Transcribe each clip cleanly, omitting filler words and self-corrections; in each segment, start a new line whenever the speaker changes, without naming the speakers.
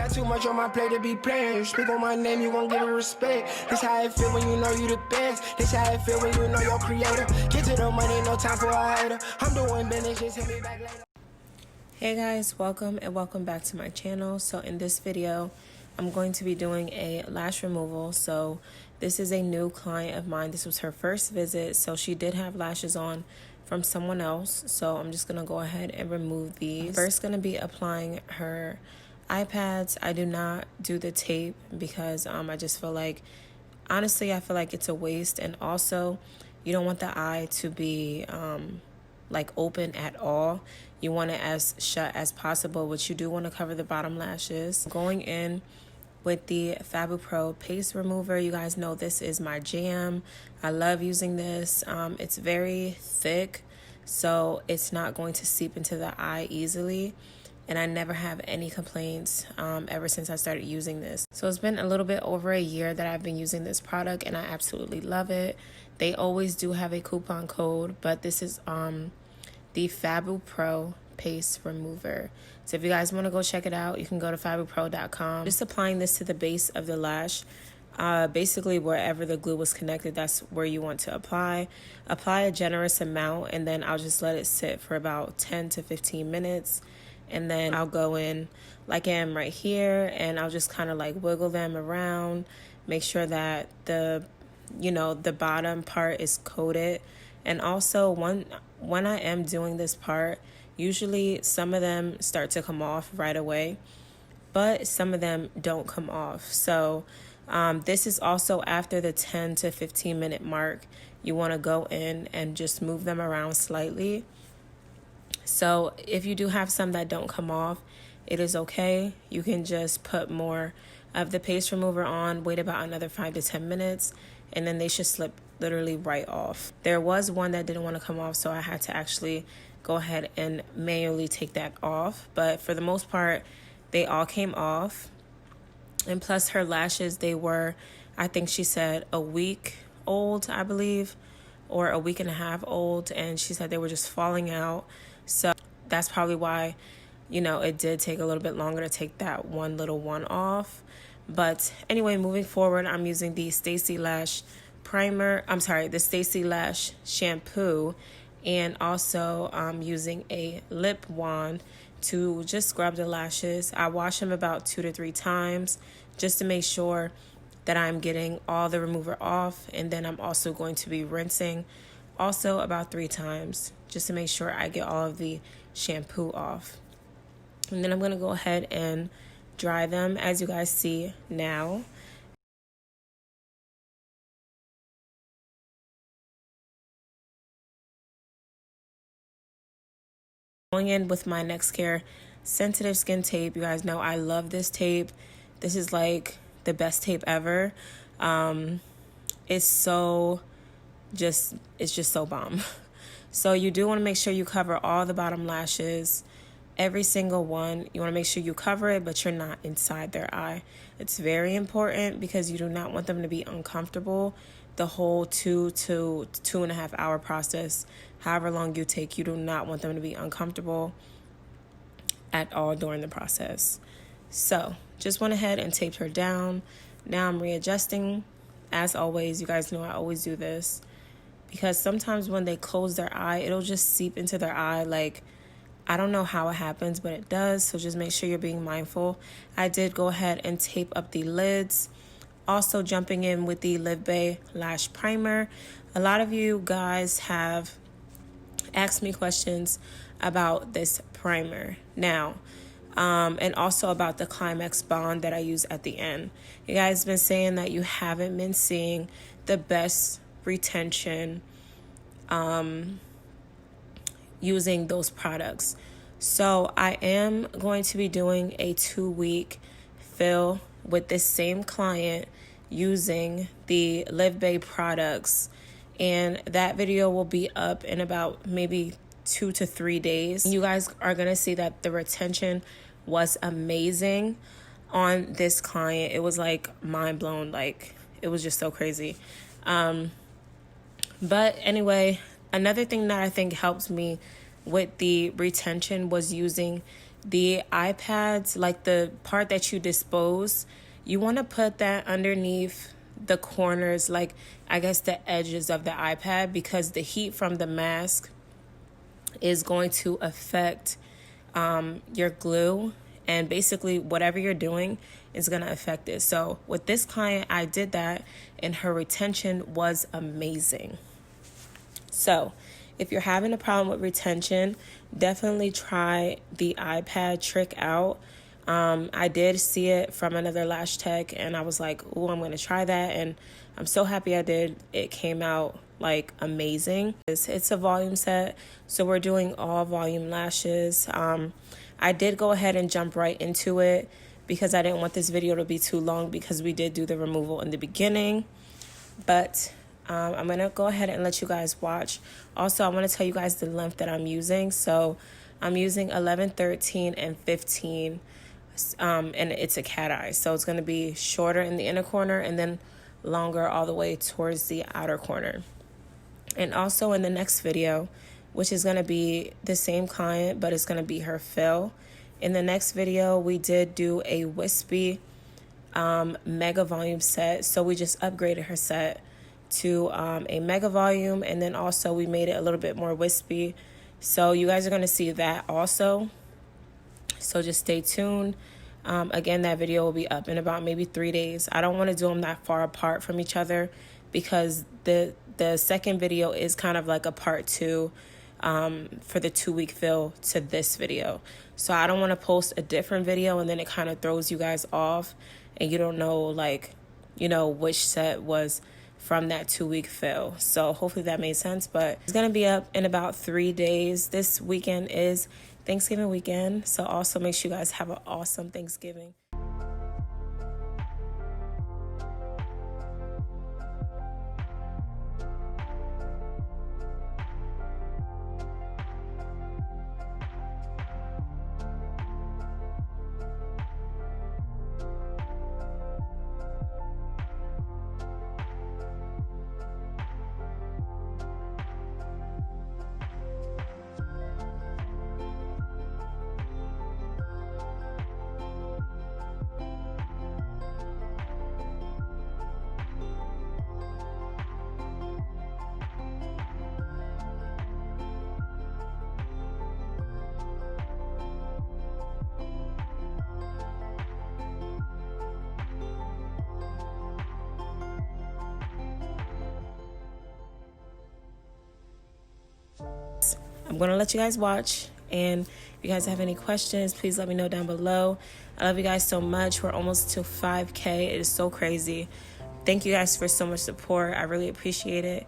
got too much on my plate to be playing. You speak on my name, you gon' give it respect. This how it feel when you know you the best. This how it feel when you know you're creator. Get to the money, no time for a hater. I'm doing business, just hit me back later.
Hey guys, welcome and welcome back to my channel. So in this video, I'm going to be doing a lash removal. So this is a new client of mine. This was her first visit, so she did have lashes on from someone else. So I'm just gonna go ahead and remove these. I'm first gonna be applying her eye pads. I do not do the tape because I just feel like, honestly, I feel like it's a waste. And also, you don't want the eye to be like open at all. You want it as shut as possible, but you do want to cover the bottom lashes. Going in with the SUBBIE Pro Paste Remover. You guys know this is my jam. I love using this. It's very thick, so it's not going to seep into the eye easily. And I never have any complaints ever since I started using this. So it's been a little bit over a year that I've been using this product, and I absolutely love it. They always do have a coupon code, but this is the SUBBIE Pro Paste Remover. So if you guys want to go check it out, you can go to subbiepro.com. Just applying this to the base of the lash. Basically wherever the glue was connected, that's where you want to apply. Apply a generous amount, and then I'll just let it sit for about 10 to 15 minutes. And then I'll go in like I am right here, and I'll just kind of like wiggle them around, make sure that the bottom part is coated. And also when I am doing this part, usually some of them start to come off right away, but some of them don't come off. So this is also after the 10 to 15 minute mark. You want to go in and just move them around slightly. So if you do have some that don't come off, it is okay. You can just put more of the paste remover on, wait about another 5 to 10 minutes, and then they should slip literally right off. There was one that didn't want to come off, so I had to actually go ahead and manually take that off. But for the most part, they all came off. And plus her lashes, they were, I think she said a week old, I believe, or a week and a half old. And she said they were just falling out. So that's probably why, it did take a little bit longer to take that one little one off. But anyway, moving forward, I'm using the Stacy Lash Primer. The Stacy Lash Shampoo. And also I'm using a lip wand to just scrub the lashes. I wash them about 2 to 3 times just to make sure that I'm getting all the remover off. And then I'm also going to be rinsing also about 3 times just to make sure I get all of the shampoo off. And then I'm going to go ahead and dry them, as you guys see now. Going in with my Next Care Sensitive Skin Tape. You guys know I love this tape. This is like the best tape ever. It's just so bomb. So you do want to make sure you cover all the bottom lashes, every single one. You want to make sure you cover it, but you're not inside their eye. It's very important because you do not want them to be uncomfortable the whole 2 to 2.5 hour process. However long you take, you do not want them to be uncomfortable at all during the process. So just went ahead and taped her down. Now I'm readjusting. As always, you guys know I always do this because sometimes when they close their eye, it'll just seep into their eye. Like, I don't know how it happens, but it does. So just make sure you're being mindful. I did go ahead and tape up the lids. Also jumping in with the Live Bay Lash Primer. A lot of you guys have asked me questions about this primer now, and also about the Climax Bond that I use at the end. You guys have been saying that you haven't been seeing the best retention using those products. So I am going to be doing a 2-week fill with this same client using the Live Bay products, and that video will be up in about maybe 2 to 3 days. You guys are gonna see that the retention was amazing on this client. It was like mind blown, like it was just so crazy. But anyway, another thing that I think helps me with the retention was using the iPads, like the part that you dispose, you want to put that underneath the corners, like I guess the edges of the iPad, because the heat from the mask is going to affect your glue, and basically whatever you're doing is going to affect it. So with this client, I did that and her retention was amazing. So if you're having a problem with retention, definitely try the iPad trick out. I did see it from another lash tech and I was like, oh, I'm going to try that. And I'm so happy I did. It came out like amazing. It's a volume set, so we're doing all volume lashes. I did go ahead and jump right into it because I didn't want this video to be too long because we did do the removal in the beginning. But I'm going to go ahead and let you guys watch. Also, I want to tell you guys the length that I'm using. So I'm using 11, 13, and 15. And it's a cat eye. So it's going to be shorter in the inner corner and then longer all the way towards the outer corner. And also in the next video, which is going to be the same client, but it's going to be her fill. In the next video, we did do a wispy mega volume set. So we just upgraded her set to a mega volume, and then also we made it a little bit more wispy. So you guys are going to see that also. So just stay tuned. Again, that video will be up in about maybe 3 days. I don't want to do them that far apart from each other because the second video is kind of like a part 2 for the 2-week fill to this video. So I don't want to post a different video and then it kind of throws you guys off and you don't know, like, you know, which set was from that 2-week fill. So hopefully that made sense, but it's going to be up in about 3 days. This weekend is Thanksgiving weekend, so also make sure you guys have an awesome Thanksgiving. I'm going to let you guys watch, and if you guys have any questions, please let me know down below. I love you guys so much. We're almost to 5K. It is so crazy. Thank you guys for so much support. I really appreciate it.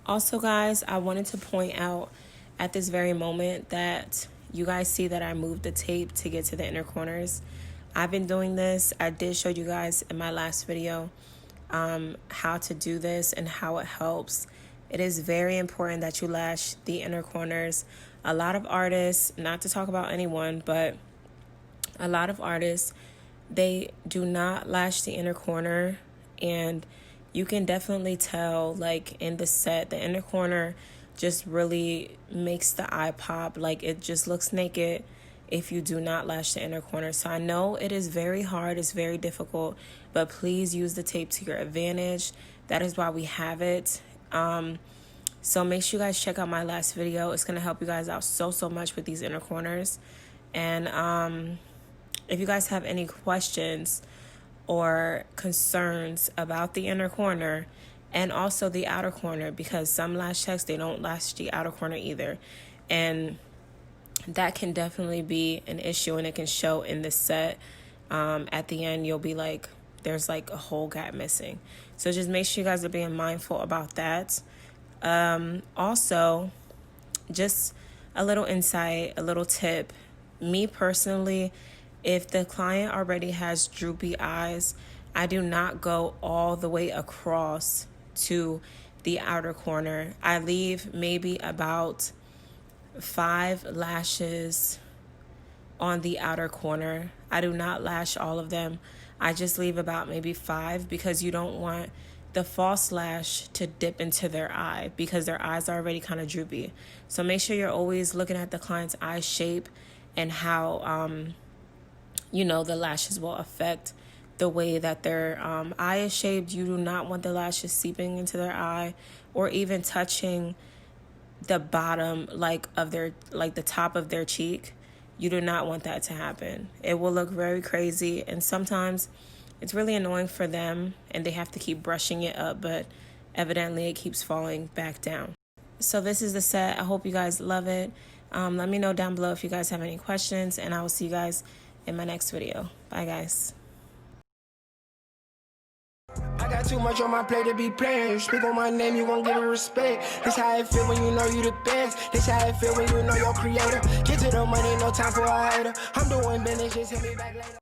Also, guys, I wanted to point out at this very moment that you guys see that I moved the tape to get to the inner corners. I've been doing this. I did show you guys in my last video how to do this and how it helps. It is very important that you lash the inner corners. A lot of artists, not to talk about anyone, but a lot of artists, they do not lash the inner corner, and you can definitely tell, like in the set, the inner corner just really makes the eye pop. Like it just looks naked if you do not lash the inner corner. So I know it is very hard, it's very difficult, but please use the tape to your advantage. That is why we have it. So make sure you guys check out my last video. It's going to help you guys out so much with these inner corners. And if you guys have any questions or concerns about the inner corner and also the outer corner, because some lash techs, they don't lash the outer corner either, and that can definitely be an issue, and it can show in the set. At the end, you'll be like, there's like a whole gap missing. So just make sure you guys are being mindful about that. Also, just a little insight, a little tip. Me personally, if the client already has droopy eyes, I do not go all the way across to the outer corner. I leave maybe about 5 lashes on the outer corner. I do not lash all of them. I just leave about maybe 5 because you don't want the false lash to dip into their eye because their eyes are already kind of droopy. So make sure you're always looking at the client's eye shape and how, the lashes will affect the way that their eye is shaped. You do not want the lashes seeping into their eye or even touching the bottom of the top of their cheek. You do not want that to happen. It will look very crazy, and sometimes it's really annoying for them and they have to keep brushing it up, but evidently it keeps falling back down. So this is the set. I hope you guys love it. Let me know down below if you guys have any questions, and I will see you guys in my next video. Bye guys.
I got too much on my plate to be playing. Speak on my name, you gon' give it respect. This how it feel when you know you the best. This how it feel when you know you're creator. Get to the money, no time for a hater. I'm doing business, just hit me back later.